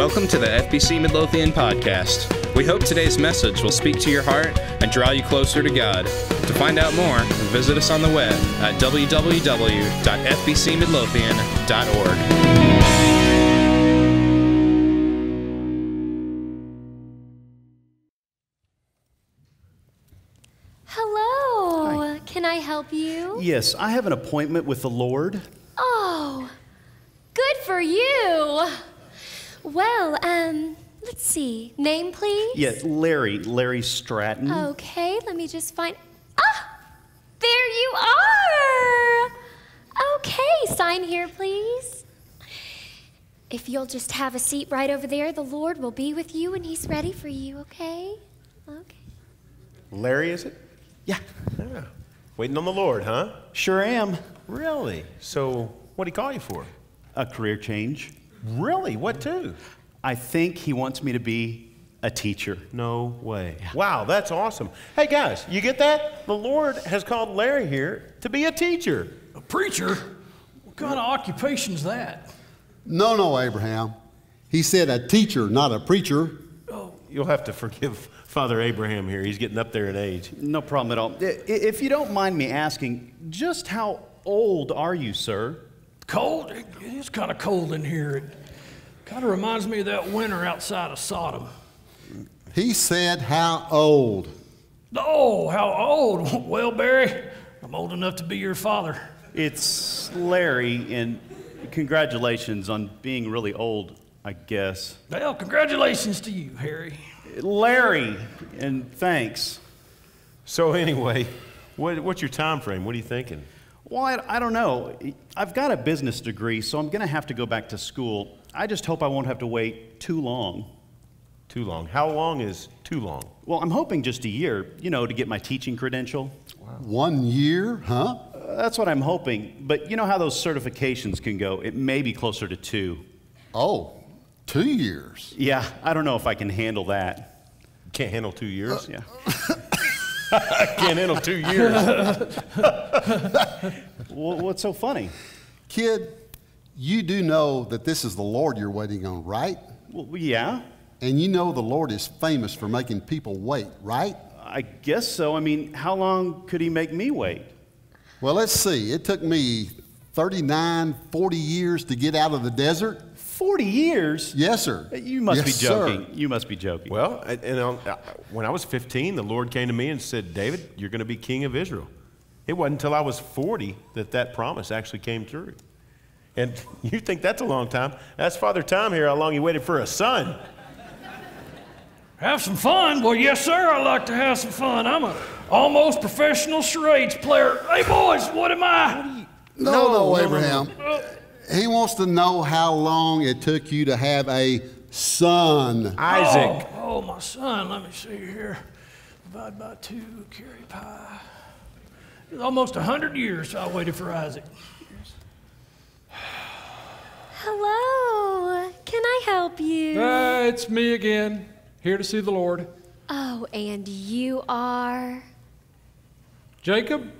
Welcome to the FBC Midlothian podcast. We hope today's message will speak to your heart and draw you closer to God. To find out more, visit us on the web at www.fbcmidlothian.org. Hello. Hi. Can I help you? Yes, I have an appointment with the Lord. Oh, good for you. Well, let's see. Name, please? Yeah, Larry Stratton. Okay, let me just find... Ah, there you are. Okay, sign here, please. If you'll just have a seat right over there, the Lord will be with you and he's ready for you, okay? Okay. Larry, is it? Yeah, Yeah. Waiting on the Lord, huh? sure am. Really? So, what'd he call you for? A career change. Really? What to? I think he wants me to be a teacher. No way. Wow, that's awesome. Hey, guys, you get that? The Lord has called Larry here to be a teacher. A preacher? What kind of occupation's that? No, Abraham. He said a teacher, not a preacher. You'll have to forgive Father Abraham here. He's getting up there in age. No problem at all. If you don't mind me asking, just how old are you, sir? Cold? It is kind of cold in here. It kind of reminds me of that winter outside of Sodom. He said how old? Oh, how old? Well, Barry, I'm old enough to be your father. It's Larry, and congratulations on being really old, I guess. Well, congratulations to you, Harry. Larry, and thanks. So, anyway, what's your time frame? What are you thinking? Well, I don't know. I've got a business degree, so I'm going to have to go back to school. I just hope I won't have to wait too long. Too long. How long is too long? Well, I'm hoping just a year, to get my teaching credential. 1 year, huh? That's what I'm hoping. But you know how those certifications can go. It may be closer to 2. Oh, 2 years. Yeah, I don't know if I can handle that. Can't handle 2 years? Yeah. I can't handle 2 years. Well, what's so funny? Kid, you do know that this is the Lord you're waiting on, right? Well, yeah, And you know the Lord is famous for making people wait, right? I guess so. I mean, how long could he make me wait? Well, let's see. It took me 39, 40 years to get out of the desert. 40 years? Yes, sir. You must Yes, be joking. sir. You must be joking. Well, when I was 15, the Lord came to me and said, David, you're going to be king of Israel. It wasn't until I was 40 that promise actually came true. And you think that's a long time. That's Father Tom here, how long he waited for a son. Have some fun? Well, yes, sir, I like to have some fun. I'm a almost professional charades player. Hey, boys, what am I? No, Abraham. He wants to know how long it took you to have a son. Isaac. Oh, my son, let me see here. Divide by 2, carry pi. It was almost 100 years I waited for Isaac. Hello. Can I help you? It's me again, here to see the Lord. Oh, and you are? Jacob,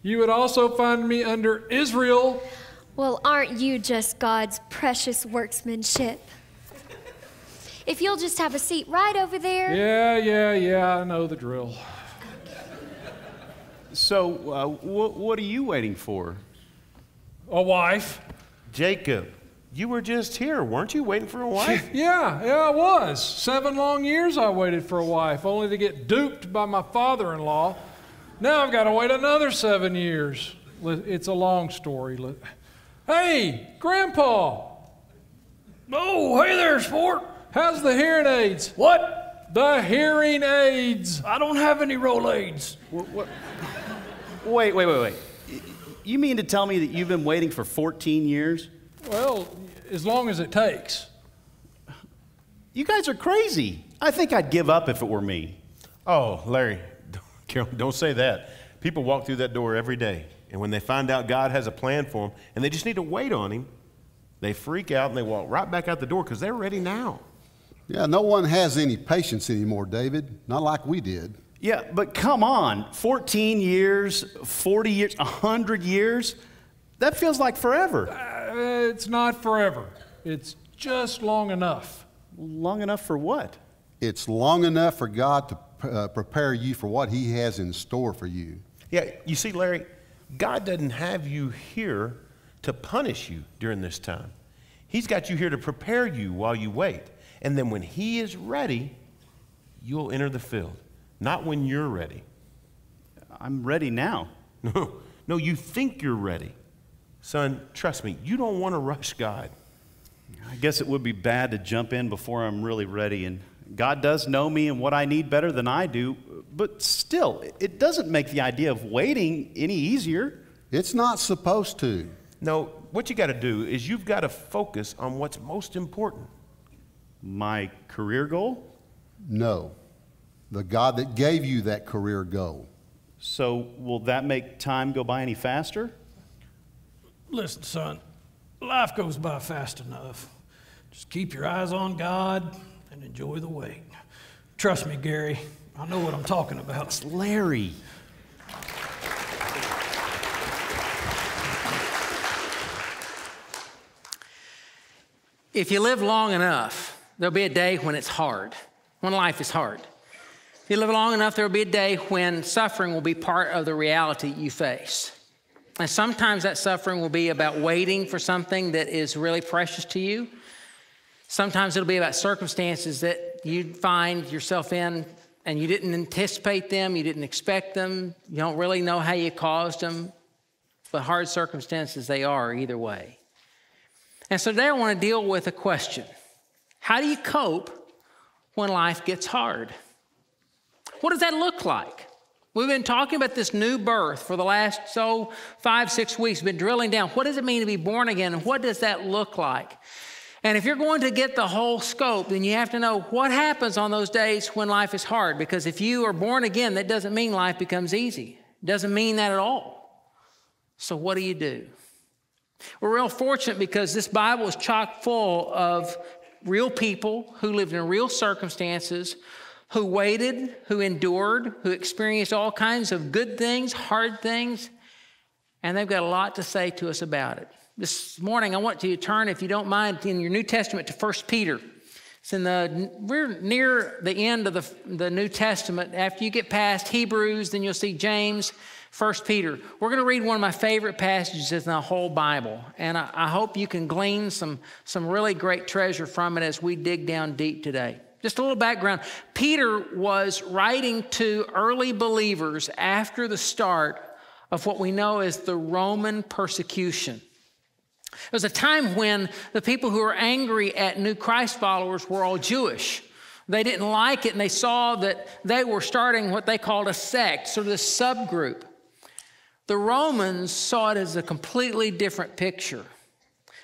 you would also find me under Israel. Well, aren't you just God's precious workmanship? If you'll just have a seat right over there. Yeah, I know the drill. So, what are you waiting for? A wife. Jacob, you were just here, weren't you, waiting for a wife? Yeah, I was. 7 long years I waited for a wife, only to get duped by my father-in-law. Now I've got to wait another 7 years. It's a long story. Hey, Grandpa. Oh, hey there, sport. How's the hearing aids? What? The hearing aids. I don't have any Rolaids. Wait. You mean to tell me that you've been waiting for 14 years? Well, as long as it takes. You guys are crazy. I think I'd give up if it were me. Oh, Larry, don't say that. People walk through that door every day, and when they find out God has a plan for them, and they just need to wait on him, they freak out and they walk right back out the door because they're ready now. Yeah, no one has any patience anymore, David. Not like we did. Yeah, but come on. 14 years, 40 years, 100 years? That feels like forever. It's not forever. It's just long enough. Long enough for what? It's long enough for God to prepare you for what He has in store for you. Yeah, you see, Larry, God doesn't have you here to punish you during this time. He's got you here to prepare you while you wait. And then when He is ready, you'll enter the field. Not when you're ready. I'm ready now. No, you think you're ready. Son, trust me, you don't want to rush God. I guess it would be bad to jump in before I'm really ready, and God does know me and what I need better than I do, but still, it doesn't make the idea of waiting any easier. It's not supposed to. No, what you got to do is you've got to focus on what's most important. My career goal? No. The God that gave you that career goal. So will that make time go by any faster? Listen, son, life goes by fast enough. Just keep your eyes on God and enjoy the wait. Trust me, Gary, I know what I'm talking about. It's Larry. If you live long enough, there'll be a day when it's hard, when life is hard. If you live long enough, there'll be a day when suffering will be part of the reality you face. And sometimes that suffering will be about waiting for something that is really precious to you. Sometimes it'll be about circumstances that you find yourself in and you didn't anticipate them, you didn't expect them, you don't really know how you caused them, but hard circumstances they are either way. And so today I want to deal with a question. How do you cope when life gets hard? What does that look like? We've been talking about this new birth for the last 5-6 weeks. We've been drilling down. What does it mean to be born again? And what does that look like? And if you're going to get the whole scope, then you have to know what happens on those days when life is hard. Because if you are born again, that doesn't mean life becomes easy. It doesn't mean that at all. So what do you do? We're real fortunate because this Bible is chock full of real people who lived in real circumstances, who waited, who endured, who experienced all kinds of good things, hard things, and they've got a lot to say to us about it. This morning, I want you to turn, if you don't mind, in your New Testament to 1 Peter. We're near the end of the New Testament. After you get past Hebrews, then you'll see James, 1 Peter. We're going to read one of my favorite passages in the whole Bible, and I hope you can glean some really great treasure from it as we dig down deep today. Just a little background. Peter was writing to early believers after the start of what we know as the Roman persecution. It was a time when the people who were angry at new Christ followers were all Jewish. They didn't like it, and they saw that they were starting what they called a sect, sort of this subgroup. The Romans saw it as a completely different picture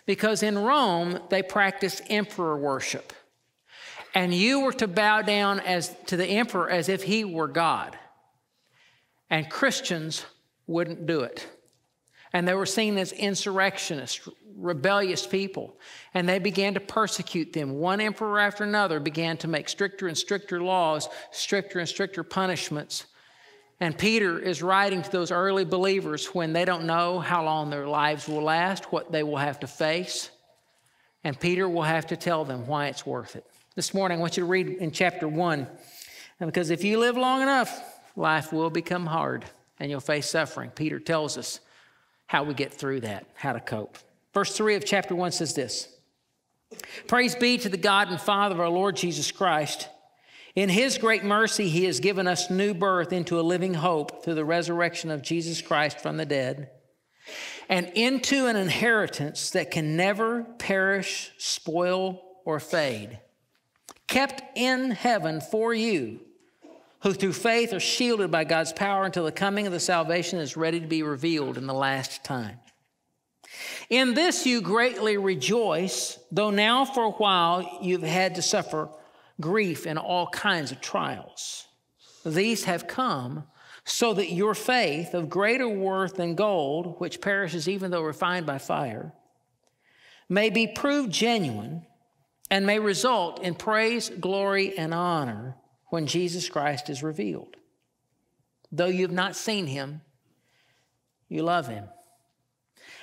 because in Rome, they practiced emperor worship. And you were to bow down to the emperor as if he were God. And Christians wouldn't do it. And they were seen as insurrectionists, rebellious people. And they began to persecute them. One emperor after another began to make stricter and stricter laws, stricter and stricter punishments. And Peter is writing to those early believers when they don't know how long their lives will last, what they will have to face. And Peter will have to tell them why it's worth it. This morning, I want you to read in chapter 1. And because if you live long enough, life will become hard and you'll face suffering. Peter tells us how we get through that, how to cope. Verse 3 of chapter 1 says this: Praise be to the God and Father of our Lord Jesus Christ. In His great mercy, He has given us new birth into a living hope through the resurrection of Jesus Christ from the dead, and into an inheritance that can never perish, spoil, or fade, kept in heaven for you, who through faith are shielded by God's power until the coming of the salvation is ready to be revealed in the last time. In this you greatly rejoice, though now for a while you've had to suffer grief and all kinds of trials. These have come so that your faith, of greater worth than gold, which perishes even though refined by fire, may be proved genuine and may result in praise, glory, and honor when Jesus Christ is revealed. Though you've not seen Him, you love Him.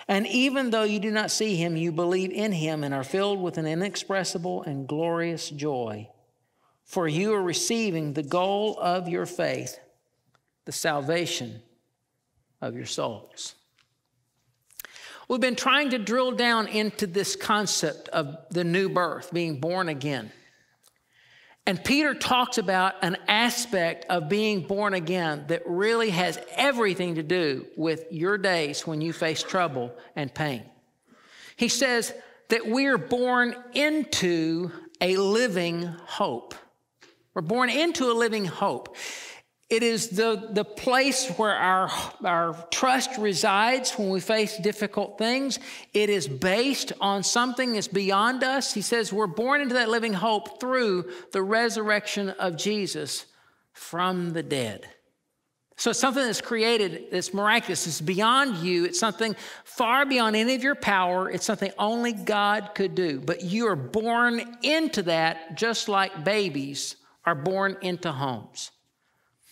And even though you do not see him, you believe in him and are filled with an inexpressible and glorious joy. For you are receiving the goal of your faith, the salvation of your souls. We've been trying to drill down into this concept of the new birth, being born again. And Peter talks about an aspect of being born again that really has everything to do with your days when you face trouble and pain. He says that we are born into a living hope. We're born into a living hope. It is the place where our trust resides when we face difficult things. It is based on something that's beyond us. He says we're born into that living hope through the resurrection of Jesus from the dead. So it's something that's created, that's miraculous. It's beyond you. It's something far beyond any of your power. It's something only God could do. But you are born into that just like babies are born into homes.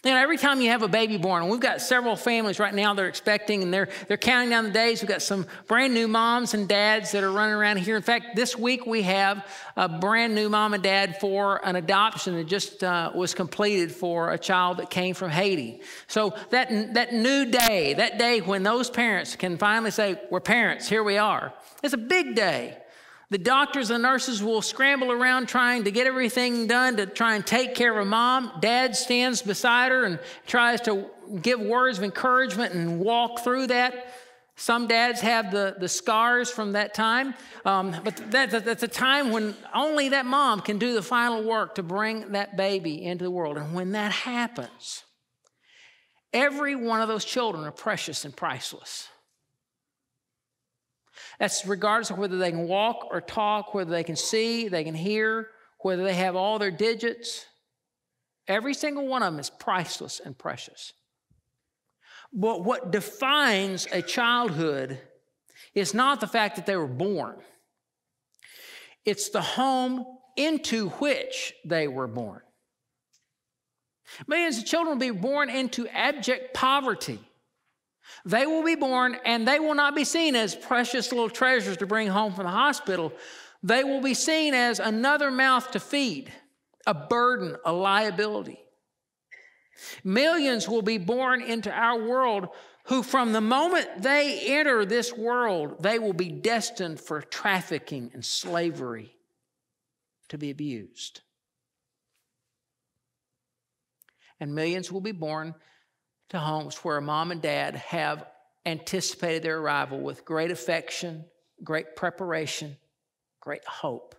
You know, every time you have a baby born, and we've got several families right now that are expecting, and they're counting down the days. We've got some brand new moms and dads that are running around here. In fact, this week we have a brand new mom and dad for an adoption that just was completed for a child that came from Haiti. So that new day, that day when those parents can finally say, we're parents, here we are. It's a big day. The doctors and nurses will scramble around trying to get everything done to try and take care of mom. Dad stands beside her and tries to give words of encouragement and walk through that. Some dads have the scars from that time, but that's a time when only that mom can do the final work to bring that baby into the world. And when that happens, every one of those children are precious and priceless. That's regardless of whether they can walk or talk, whether they can see, they can hear, whether they have all their digits. Every single one of them is priceless and precious. But what defines a childhood is not the fact that they were born. It's the home into which they were born. Millions of children will be born into abject poverty. They will be born and they will not be seen as precious little treasures to bring home from the hospital. They will be seen as another mouth to feed, a burden, a liability. Millions will be born into our world who from the moment they enter this world, they will be destined for trafficking and slavery, to be abused. And millions will be born to homes where mom and dad have anticipated their arrival with great affection, great preparation, great hope.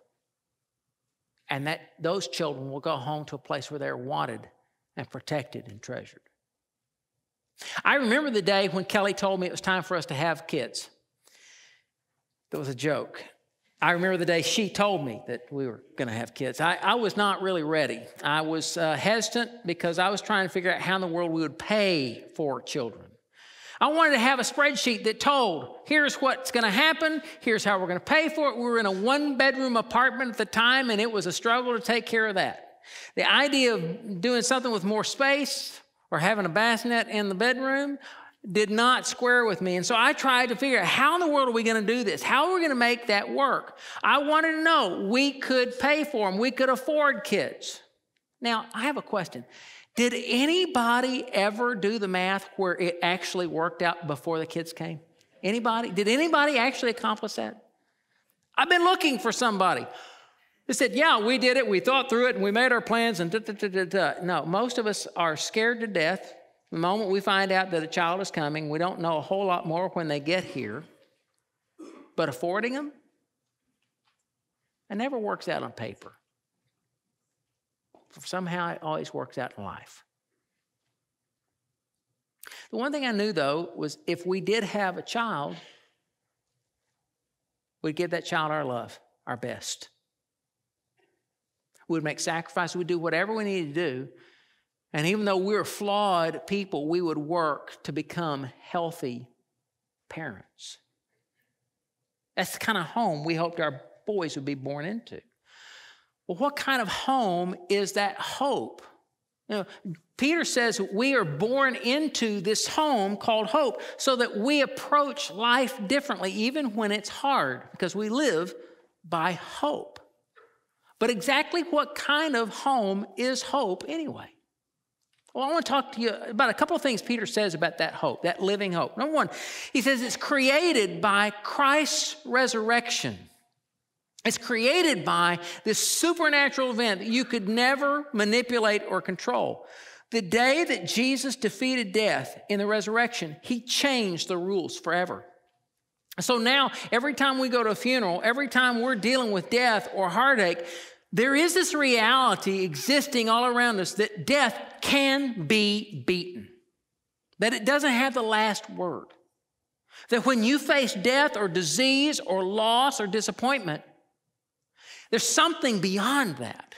And that those children will go home to a place where they're wanted and protected and treasured. I remember the day when Kelly told me it was time for us to have kids. That was a joke. I remember the day she told me that we were going to have kids. I was not really ready. I was hesitant because I was trying to figure out how in the world we would pay for children. I wanted to have a spreadsheet that told, here's what's going to happen, here's how we're going to pay for it. We were in a one-bedroom apartment at the time, and it was a struggle to take care of that. The idea of doing something with more space or having a bassinet in the bedroom did not square with me. And so I tried to figure out how in the world are we going to do this? How are we going to make that work? I wanted to know we could pay for them. We could afford kids. Now, I have a question. Did anybody ever do the math where it actually worked out before the kids came? Anybody? Did anybody actually accomplish that? I've been looking for somebody. They said, yeah, we did it. We thought through it and we made our plans and No, most of us are scared to death. The moment we find out that a child is coming, we don't know a whole lot more when they get here. But affording them, it never works out on paper. Somehow it always works out in life. The one thing I knew, though, was if we did have a child, we'd give that child our love, our best. We'd make sacrifices. We'd do whatever we needed to do. And even though we were flawed people, we would work to become healthy parents. That's the kind of home we hoped our boys would be born into. Well, what kind of home is that hope? You know, Peter says we are born into this home called hope so that we approach life differently, even when it's hard, because we live by hope. But exactly what kind of home is hope anyway? Well, I want to talk to you about a couple of things Peter says about that hope, that living hope. Number one, he says it's created by Christ's resurrection. It's created by this supernatural event that you could never manipulate or control. The day that Jesus defeated death in the resurrection, he changed the rules forever. So now, every time we go to a funeral, every time we're dealing with death or heartache, there is this reality existing all around us that death can be beaten, that it doesn't have the last word, that when you face death or disease or loss or disappointment, there's something beyond that.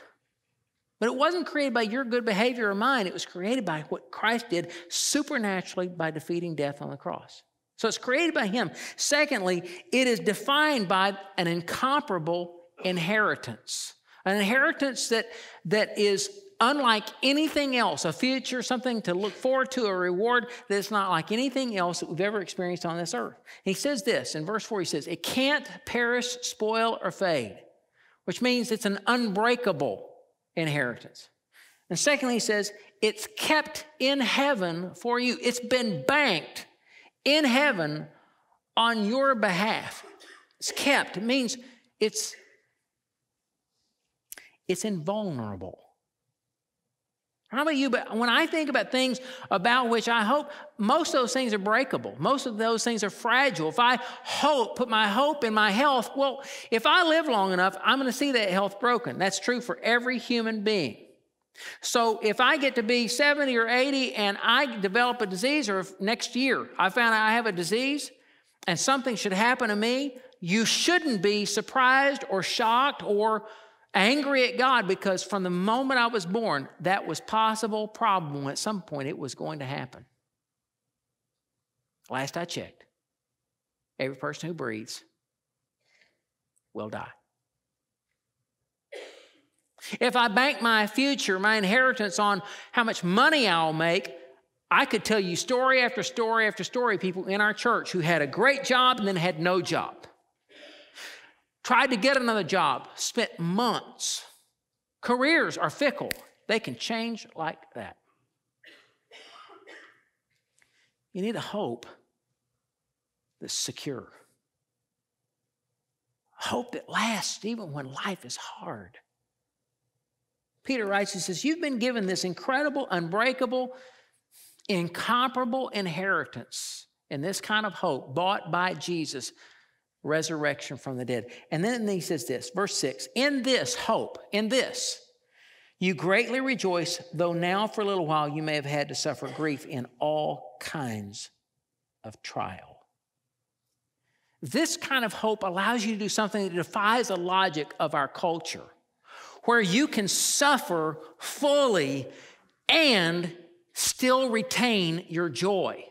But it wasn't created by your good behavior or mine. It was created by what Christ did supernaturally by defeating death on the cross. So it's created by him. Secondly, it is defined by an incomparable inheritance. An inheritance that is unlike anything else, a future, something to look forward to, a reward that's not like anything else that we've ever experienced on this earth. He says this, in verse 4, he says, it can't perish, spoil, or fade, which means it's an unbreakable inheritance. And secondly, he says, it's kept in heaven for you. It's been banked in heaven on your behalf. It's kept. It means it's invulnerable. How about you? But when I think about things about which I hope, most of those things are breakable. Most of those things are fragile. If I put my hope in my health, well, if I live long enough, I'm going to see that health broken. That's true for every human being. So if I get to be 70 or 80 and I develop a disease, or if next year I found out I have a disease and something should happen to me, you shouldn't be surprised or shocked or angry at God, because from the moment I was born, that was possible, probable. At some point, it was going to happen. Last I checked, every person who breathes will die. If I bank my future, my inheritance on how much money I'll make, I could tell you story after story after story of people in our church who had a great job and then had no job. Tried to get another job, spent months. Careers are fickle. They can change like that. You need a hope that's secure. Hope that lasts even when life is hard. Peter writes, he says, you've been given this incredible, unbreakable, incomparable inheritance in this kind of hope bought by Jesus, resurrection from the dead. And then he says this, verse 6, in this hope, in this, you greatly rejoice, though now for a little while you may have had to suffer grief in all kinds of trial. This kind of hope allows you to do something that defies the logic of our culture, where you can suffer fully and still retain your joy.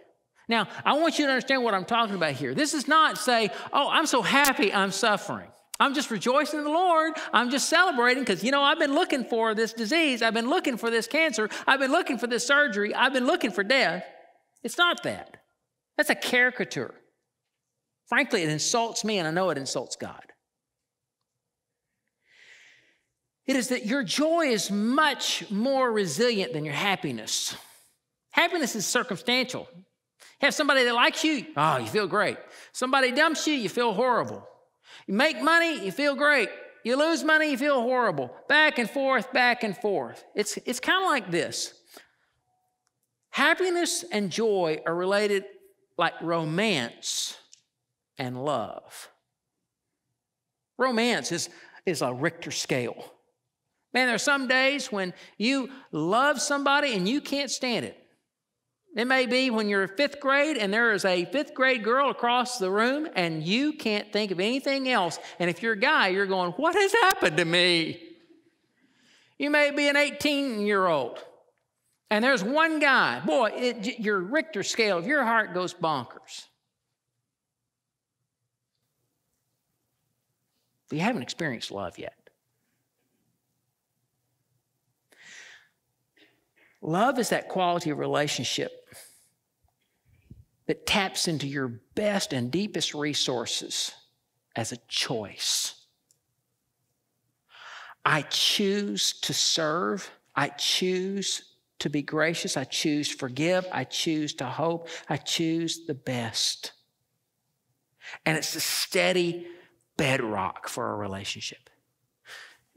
Now, I want you to understand what I'm talking about here. This is not say, oh, I'm so happy I'm suffering. I'm just rejoicing in the Lord. I'm just celebrating because, I've been looking for this disease. I've been looking for this cancer. I've been looking for this surgery. I've been looking for death. It's not that. That's a caricature. Frankly, it insults me, and I know it insults God. It is that your joy is much more resilient than your happiness. Happiness is circumstantial. You have somebody that likes you, you feel great. Somebody dumps you, you feel horrible. You make money, you feel great. You lose money, you feel horrible. Back and forth, back and forth. It's kind of like this. Happiness and joy are related like romance and love. Romance is a Richter scale. Man, there are some days when you love somebody and you can't stand it. It may be when you're in 5th grade and there is a 5th grade girl across the room and you can't think of anything else. And if you're a guy, you're going, what has happened to me? You may be an 18-year-old and there's one guy. Boy, your Richter scale of your heart goes bonkers. But you haven't experienced love yet. Love is that quality of relationship that taps into your best and deepest resources as a choice. I choose to serve. I choose to be gracious. I choose to forgive. I choose to hope. I choose the best. And it's a steady bedrock for a relationship.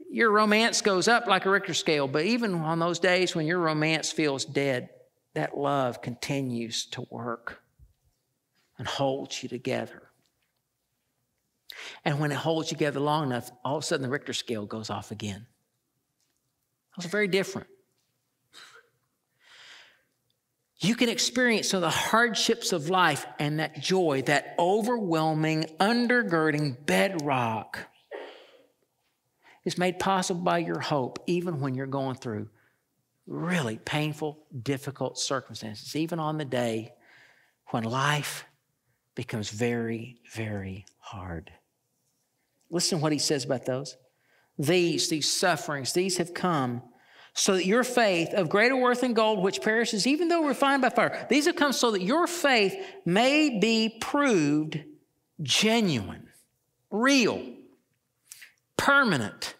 Your romance goes up like a Richter scale, but even on those days when your romance feels dead, that love continues to work and holds you together. And when it holds you together long enough, all of a sudden the Richter scale goes off again. Those are very different. You can experience some of the hardships of life and that joy, that overwhelming, undergirding bedrock is made possible by your hope, even when you're going through really painful, difficult circumstances, even on the day when life becomes very, very hard. Listen to what he says about those. These sufferings, these have come so that your faith, of greater worth than gold, which perishes even though refined by fire, these have come so that your faith may be proved genuine, real, permanent,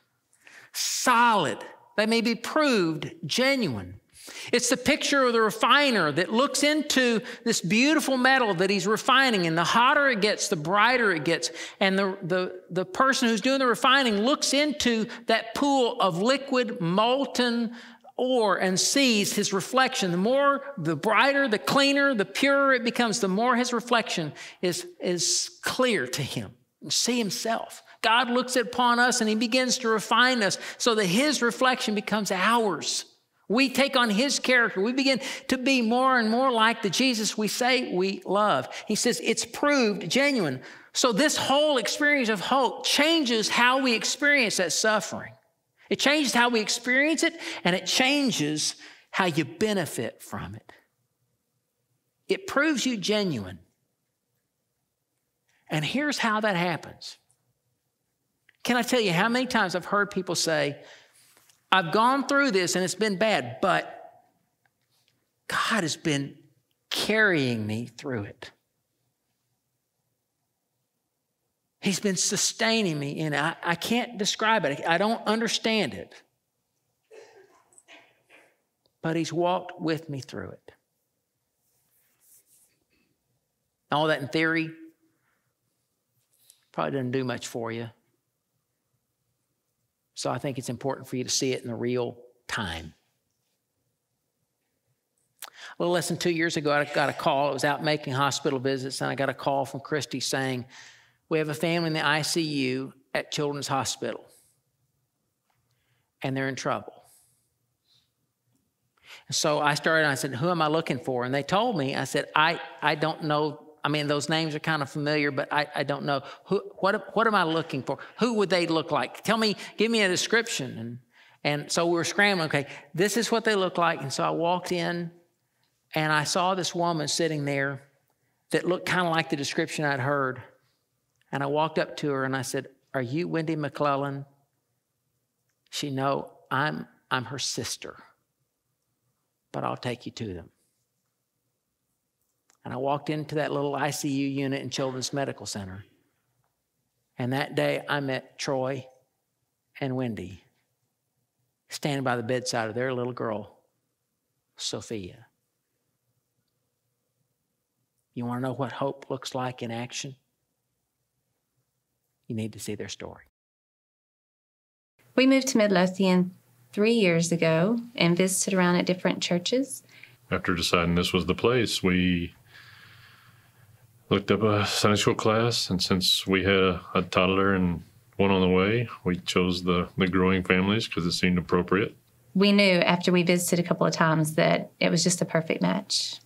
solid. They may be proved genuine. It's the picture of the refiner that looks into this beautiful metal that he's refining, and the hotter it gets, the brighter it gets. And the person who's doing the refining looks into that pool of liquid, molten ore and sees his reflection. The brighter, the cleaner, the purer it becomes, the more his reflection is clear to him. You see himself. God looks upon us and he begins to refine us so that his reflection becomes ours. We take on his character. We begin to be more and more like the Jesus we say we love. He says it's proved genuine. So this whole experience of hope changes how we experience that suffering. It changes how we experience it, and it changes how you benefit from it. It proves you genuine. And here's how that happens. Can I tell you how many times I've heard people say, I've gone through this and it's been bad, but God has been carrying me through it. He's been sustaining me in it. I can't describe it. I don't understand it. But he's walked with me through it. All that in theory probably doesn't do much for you. So I think it's important for you to see it in the real time. A little less than 2 years ago, I got a call. I was out making hospital visits, and I got a call from Christy saying, we have a family in the ICU at Children's Hospital, and they're in trouble. And so I said, who am I looking for? And they told me. I said, I don't know. I mean, those names are kind of familiar, but I don't know. What am I looking for? Who would they look like? Give me a description. And so we were scrambling. Okay, this is what they look like. And so I walked in, and I saw this woman sitting there that looked kind of like the description I'd heard. And I walked up to her, and I said, are you Wendy McClellan? She, no, I'm her sister, but I'll take you to them. And I walked into that little ICU unit in Children's Medical Center. And that day I met Troy and Wendy standing by the bedside of their little girl, Sophia. You want to know what hope looks like in action? You need to see their story. We moved to Midlothian 3 years ago and visited around at different churches. After deciding this was the place, we looked up a Sunday school class, and since we had a toddler and one on the way, we chose the growing families because it seemed appropriate. We knew after we visited a couple of times that it was just a perfect match.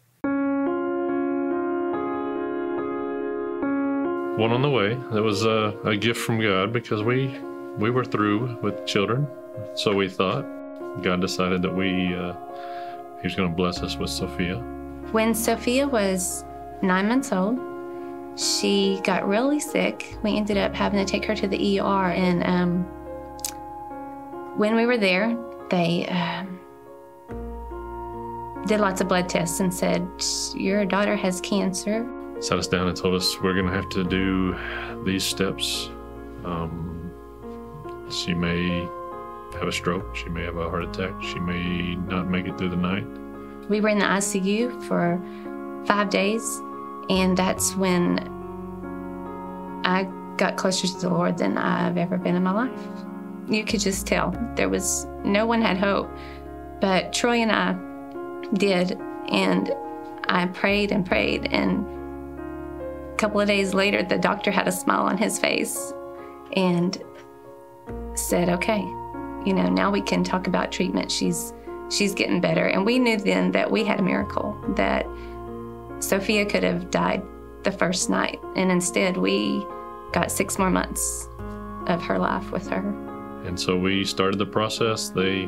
One on the way. That was a gift from God because we were through with children, so we thought. God decided that He was going to bless us with Sophia. When Sophia was 9 months old, she got really sick. We ended up having to take her to the ER, and when we were there, they did lots of blood tests and said, your daughter has cancer. Sat us down and told us we're going to have to do these steps. She may have a stroke. She may have a heart attack. She may not make it through the night. We were in the ICU for 5 days, and that's when I got closer to the Lord than I've ever been in my life. You could just tell. No one had hope, but Troy and I did, and I prayed and prayed, and a couple of days later, the doctor had a smile on his face and said, okay, now we can talk about treatment. She's getting better. And we knew then that we had a miracle, that Sophia could have died the first night, and instead we got 6 more months of her life with her. And so we started the process. They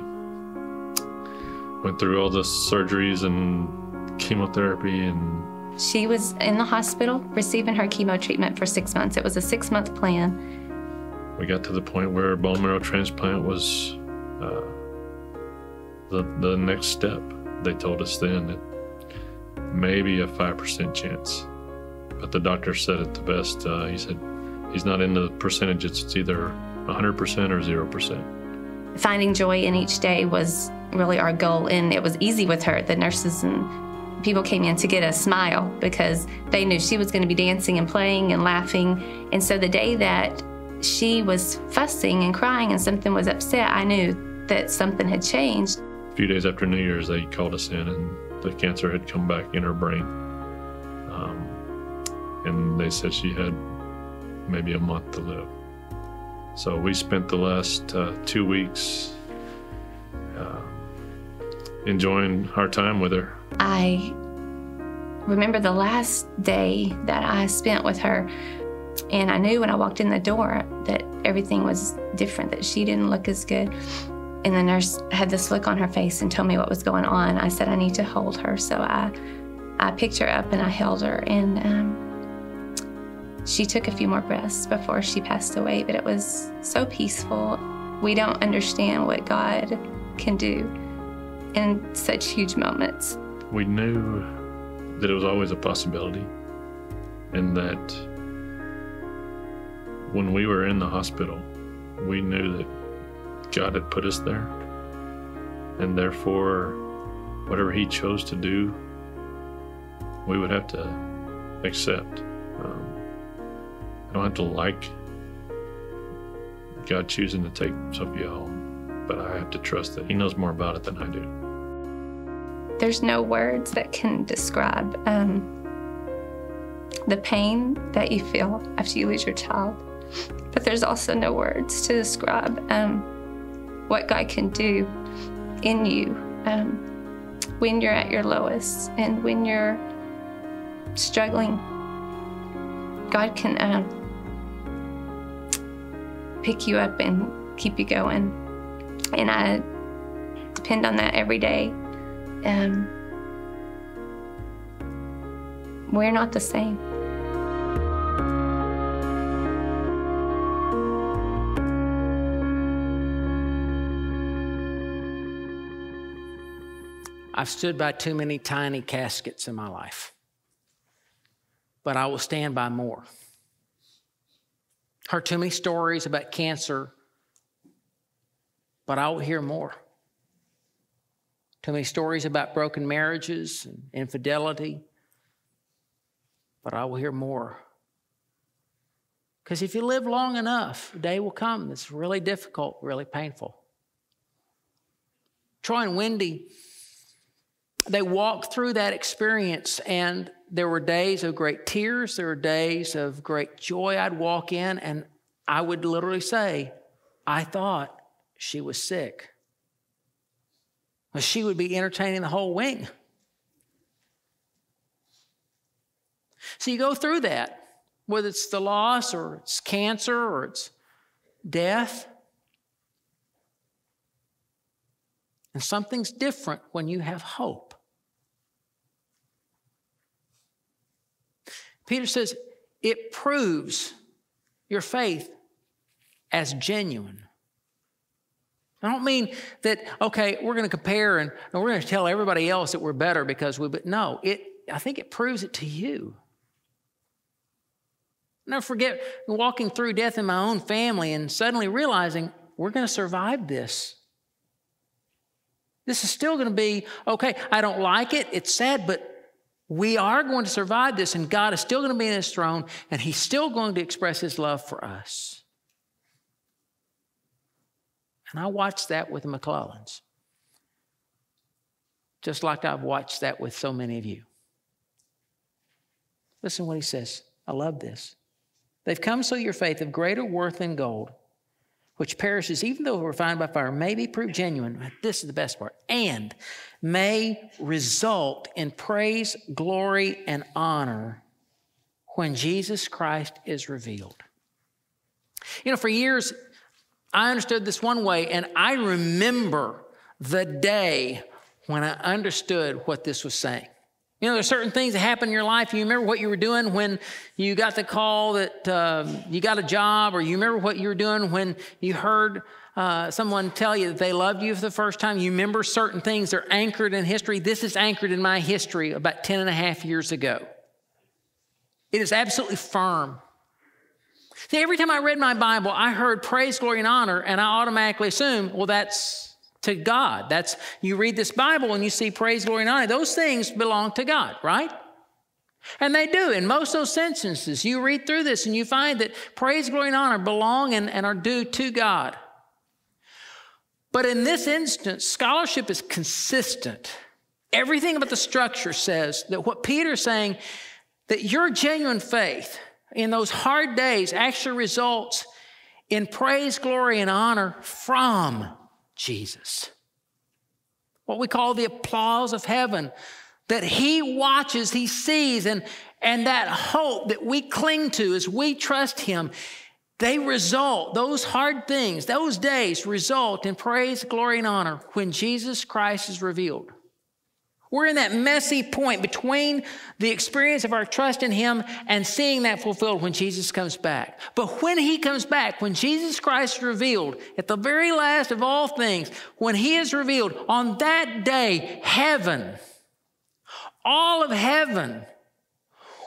went through all the surgeries and chemotherapy, and she was in the hospital receiving her chemo treatment for 6 months. It was a 6-month plan. We got to the point where bone marrow transplant was the next step. They told us then that maybe a 5% chance. But the doctor said it the best. He said he's not into the percentages. It's either 100% or 0%. Finding joy in each day was really our goal, and it was easy with her. The nurses and people came in to get a smile because they knew she was going to be dancing and playing and laughing. And so the day that she was fussing and crying and something was upset, I knew that something had changed. A few days after New Year's, they called us in, and the cancer had come back in her brain. And they said she had maybe a month to live. So we spent the last 2 weeks enjoying our time with her. I remember the last day that I spent with her, and I knew when I walked in the door that everything was different, that she didn't look as good. And the nurse had this look on her face and told me what was going on. I said, I need to hold her. So I picked her up and I held her, and she took a few more breaths before she passed away, but it was so peaceful. We don't understand what God can do in such huge moments. We knew that it was always a possibility, and that when we were in the hospital, we knew that God had put us there, and therefore, whatever He chose to do, we would have to accept. I don't have to like God choosing to take Sophia home, but I have to trust that He knows more about it than I do. There's no words that can describe the pain that you feel after you lose your child, but there's also no words to describe what God can do in you when you're at your lowest and when you're struggling. God can pick you up and keep you going, and I depend on that every day. We're not the same. I've stood by too many tiny caskets in my life, but I will stand by more. Heard too many stories about cancer, but I will hear more. Too many stories about broken marriages and infidelity, but I will hear more. Because if you live long enough, a day will come that's really difficult, really painful. Troy and Wendy, they walked through that experience, and there were days of great tears. There were days of great joy. I'd walk in, and I would literally say, I thought she was sick. Well, she would be entertaining the whole wing. So you go through that, whether it's the loss or it's cancer or it's death. And something's different when you have hope. Peter says, it proves your faith as genuine. I don't mean that, okay, we're going to compare and we're going to tell everybody else that we're better because but no, I think it proves it to you. I'll never forget walking through death in my own family and suddenly realizing we're going to survive this. This is still going to be, okay, I don't like it, it's sad, but we are going to survive this, and God is still going to be in his throne, and he's still going to express his love for us. And I watched that with the McClellans, just like I've watched that with so many of you. Listen to what he says. I love this. They've come so your faith of greater worth than gold, which perishes even though refined by fire, may be proved genuine. This is the best part. And may result in praise, glory, and honor when Jesus Christ is revealed. You know, for years, I understood this one way, and I remember the day when I understood what this was saying. You know, there's certain things that happen in your life. You remember what you were doing when you got the call that you got a job, or you remember what you were doing when you heard someone tell you that they loved you for the first time. You remember certain things. They're anchored in history. This is anchored in my history about 10 and a half years ago. It is absolutely firm. See, every time I read my Bible, I heard praise, glory, and honor, and I automatically assumed, well, that's to God. That's, you read this Bible and you see praise, glory, and honor. Those things belong to God, right? And they do. In most of those sentences, you read through this and you find that praise, glory, and honor belong and are due to God. But in this instance, scholarship is consistent. Everything about the structure says that what Peter's saying, that your genuine faith in those hard days actually results in praise, glory, and honor from Jesus. What we call the applause of heaven, that he watches, he sees, and that hope that we cling to as we trust him, they result, those hard things, those days result in praise, glory, and honor when Jesus Christ is revealed. We're in that messy point between the experience of our trust in him and seeing that fulfilled when Jesus comes back. But when he comes back, when Jesus Christ is revealed, at the very last of all things, when he is revealed, on that day, heaven, all of heaven,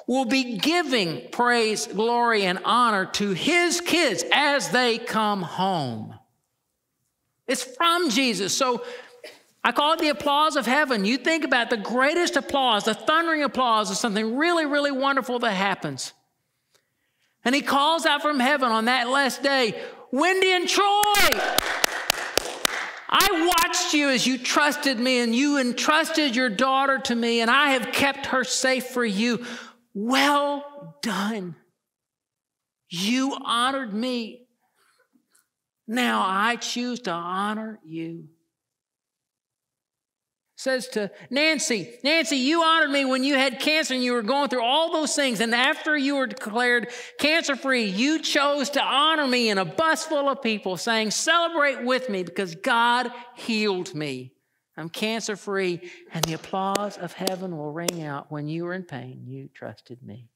will be giving praise, glory, and honor to his kids as they come home. It's from Jesus. So I call it the applause of heaven. You think about the greatest applause, the thundering applause of something really, really wonderful that happens. And he calls out from heaven on that last day, Wendy and Troy, I watched you as you trusted me, and you entrusted your daughter to me, and I have kept her safe for you. Well done. You honored me. Now I choose to honor you. Says to Nancy, you honored me when you had cancer and you were going through all those things. And after you were declared cancer-free, you chose to honor me in a bus full of people saying, celebrate with me because God healed me. I'm cancer-free. And the applause of heaven will ring out when you were in pain. You trusted me.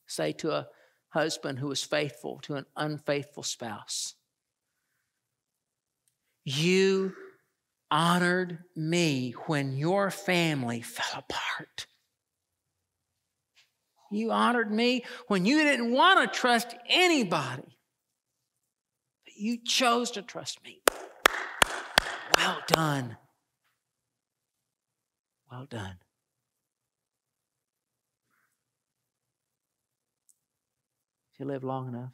Say to a husband who was faithful to an unfaithful spouse, you honored me when your family fell apart. You honored me when you didn't want to trust anybody, but you chose to trust me. Well done. Well done. If you live long enough,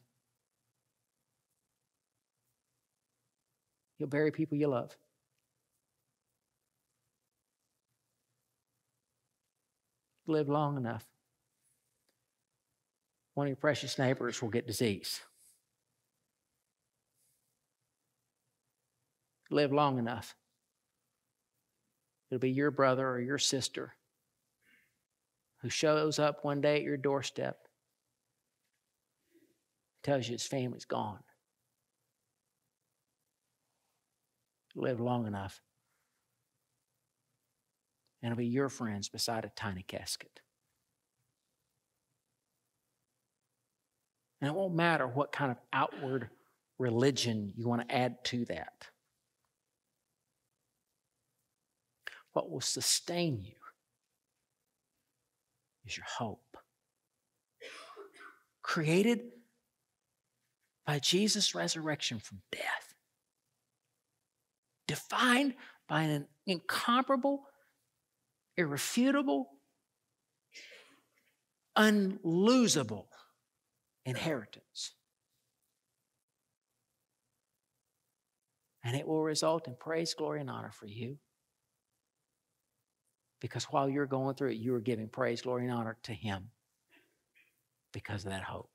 you'll bury people you love. Live long enough, one of your precious neighbors will get disease. Live long enough, it'll be your brother or your sister who shows up one day at your doorstep, tells you his family's gone. Live long enough, and it'll be your friends beside a tiny casket. And it won't matter what kind of outward religion you want to add to that. What will sustain you is your hope. Created by Jesus' resurrection from death. Defined by an incomparable, irrefutable, unlosable inheritance. And it will result in praise, glory, and honor for you. Because while you're going through it, you are giving praise, glory, and honor to Him because of that hope.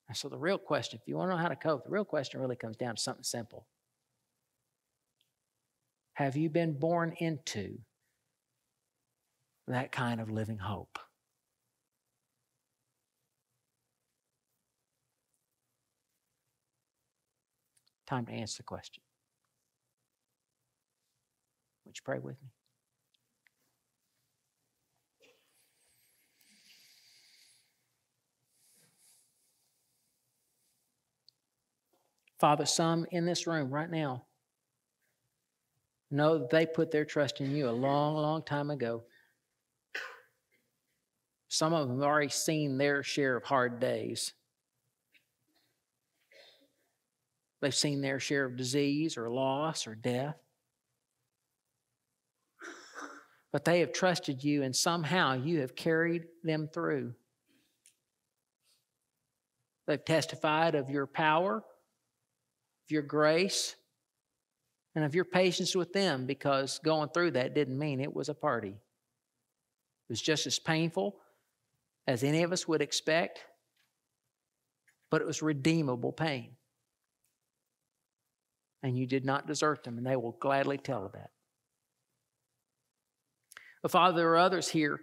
And so the real question, if you want to know how to cope, the real question really comes down to something simple. Have you been born into that kind of living hope? Time to answer the question. Would you pray with me? Father, some in this room right now know that they put their trust in you a long, long time ago. Some of them have already seen their share of hard days. They've seen their share of disease or loss or death. But they have trusted you, and somehow you have carried them through. They've testified of your power, of your grace, and of your patience with them, because going through that didn't mean it was a party. It was just as painful as any of us would expect, but it was redeemable pain. And you did not desert them, and they will gladly tell of that. But Father, there are others here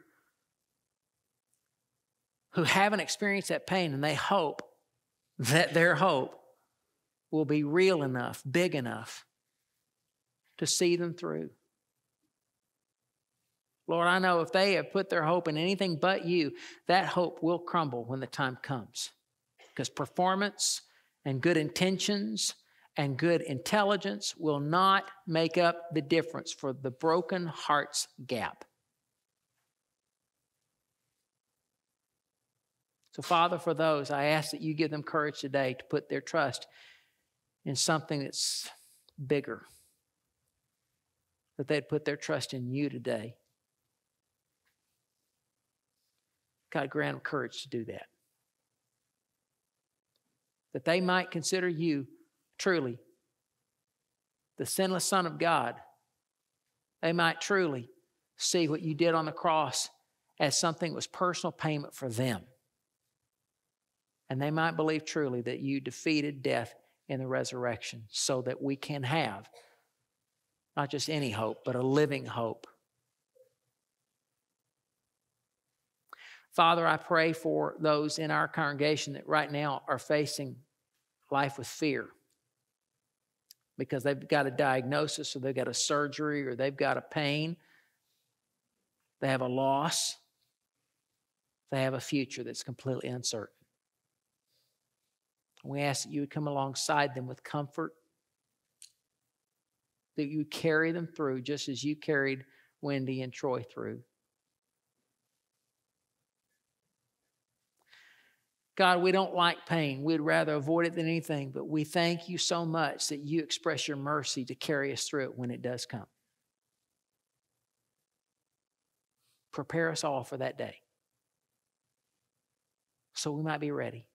who haven't experienced that pain, and they hope that their hope will be real enough, big enough to see them through. Lord, I know if they have put their hope in anything but you, that hope will crumble when the time comes. Because performance and good intentions and good intelligence will not make up the difference for the broken heart's gap. So, Father, for those, I ask that you give them courage today to put their trust in something that's bigger. That they'd put their trust in you today. God, grant them courage to do that. That they might consider you truly the sinless Son of God. They might truly see what you did on the cross as something that was personal payment for them. And they might believe truly that you defeated death in the resurrection so that we can have not just any hope, but a living hope. Father, I pray for those in our congregation that right now are facing life with fear because they've got a diagnosis or they've got a surgery or they've got a pain. They have a loss. They have a future that's completely uncertain. We ask that you would come alongside them with comfort, that you would carry them through just as you carried Wendy and Troy through. God, we don't like pain. We'd rather avoid it than anything, but we thank you so much that you express your mercy to carry us through it when it does come. Prepare us all for that day so we might be ready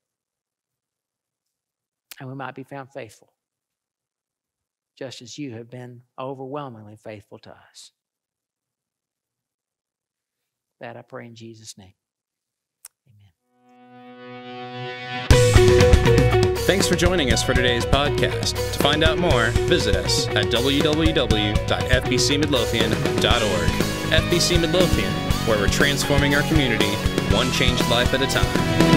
and we might be found faithful, just as you have been overwhelmingly faithful to us. That I pray in Jesus' name. Thanks for joining us for today's podcast. To find out more, visit us at www.fbcmidlothian.org. FBC Midlothian, where we're transforming our community one changed life at a time.